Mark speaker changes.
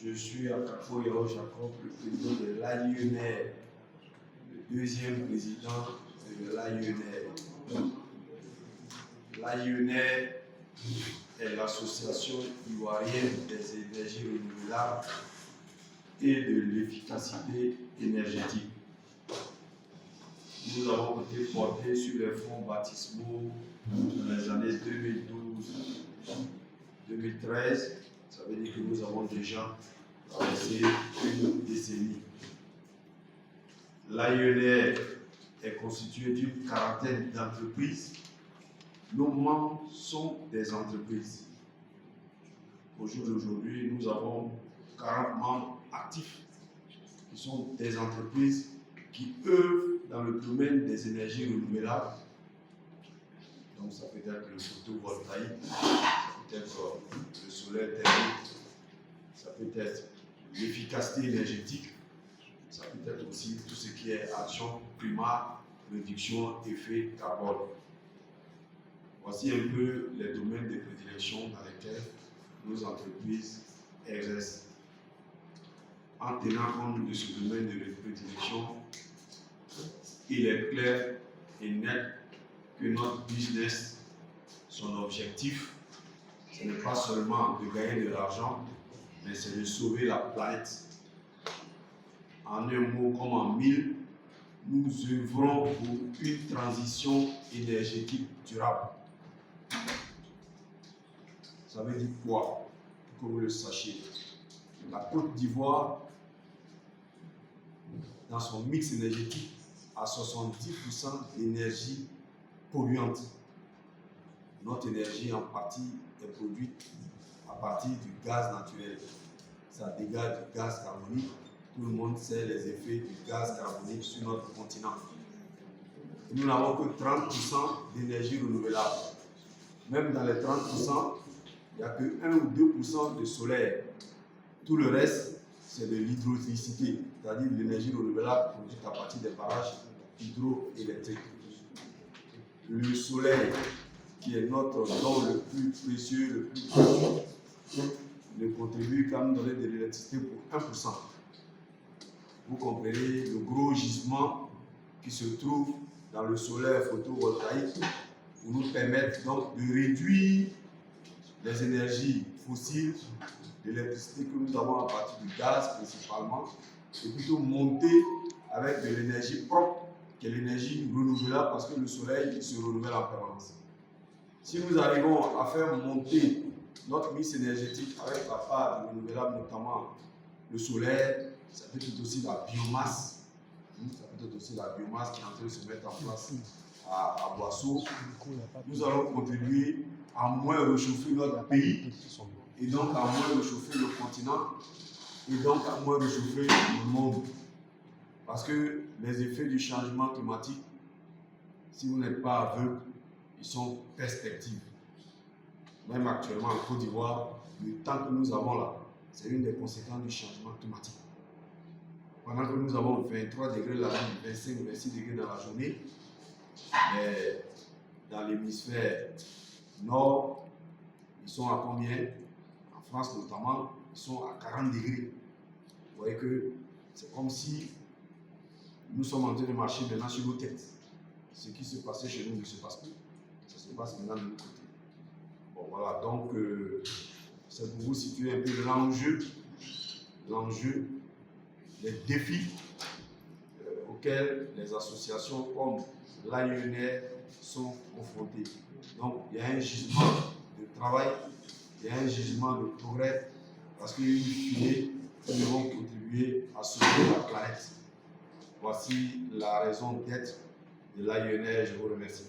Speaker 1: Je suis à Carrefour Yao Jacob, le président de l'AIENER, le deuxième président de l'AIENER. L'AIENER est l'association ivoirienne des énergies renouvelables et de l'efficacité énergétique. Nous avons été portés sur les fonds baptismaux dans les années 2012-2013. Ça veut dire que nous avons déjà traversé une décennie. L'AIENER est constitué d'une quarantaine d'entreprises. Nos membres sont des entreprises. Au jour d'aujourd'hui, nous avons 40 membres actifs qui sont des entreprises qui œuvrent dans le domaine des énergies renouvelables. Donc ça peut être le photovoltaïque, ça peut être le solaire thermique, ça peut être l'efficacité énergétique, ça peut être aussi tout ce qui est action climat, réduction, effet carbone. Voici un peu les domaines de prédilection dans lesquels nos entreprises exercent. En tenant compte de ce domaine de prédilection, il est clair et net que notre business, son objectif, ce n'est pas seulement de gagner de l'argent, mais c'est de sauver la planète. En un mot comme en mille, nous œuvrons pour une transition énergétique durable. Ça veut dire quoi? Pour que vous le sachiez. La Côte d'Ivoire, dans son mix énergétique, a 70% d'énergie polluante. Notre énergie en partie est produite à partir du gaz naturel. Ça dégage du gaz carbonique. Tout le monde sait les effets du gaz carbonique sur notre continent. Nous n'avons que 30% d'énergie renouvelable. Même dans les 30%, il n'y a que 1 ou 2% de solaire. Tout le reste, c'est de l'hydroélectricité, c'est-à-dire de l'énergie renouvelable produite à partir des barrages hydroélectriques. Le soleil, qui est notre don le plus précieux, le plus précieux, ne contribue qu'à nous donner de l'électricité pour 1%. Vous comprenez le gros gisement qui se trouve dans le solaire photovoltaïque pour nous permettre donc de réduire les énergies fossiles, l'électricité que nous avons à partir du gaz principalement, et plutôt monter avec de l'énergie propre, qui est l'énergie renouvelable, parce que le soleil il se renouvelle en permanence. Si nous arrivons à faire monter notre mix énergétique avec la part du renouvelable, notamment le solaire, ça peut être aussi la biomasse. Ça peut être aussi la biomasse qui est en train de se mettre en place à Boisseau. Nous allons contribuer à moins réchauffer notre pays et donc à moins réchauffer le continent et donc à moins réchauffer le monde. Parce que les effets du changement climatique, si vous n'êtes pas aveugle, ils sont perspectives. Même actuellement en Côte d'Ivoire, le temps que nous avons là, c'est une des conséquences du changement climatique. Pendant que nous avons 23 degrés la nuit, 25, 26 degrés dans la journée, mais dans l'hémisphère nord, ils sont à combien? En France notamment, ils sont à 40 degrés. Vous voyez que c'est comme si nous sommes en train de marcher maintenant sur nos têtes. Ce qui se passait chez nous ne se passe plus. Ça se passe maintenant de l'autre côté. Bon voilà, donc c'est pour vous situer un peu l'enjeu, les défis auxquels les associations comme l'AIENER sont confrontées. Donc il y a un gisement de travail, il y a un gisement de progrès, parce qu'une fine, nous devons contribuer à sauver la planète. Voici la raison d'être de l'AIENER. Je vous remercie.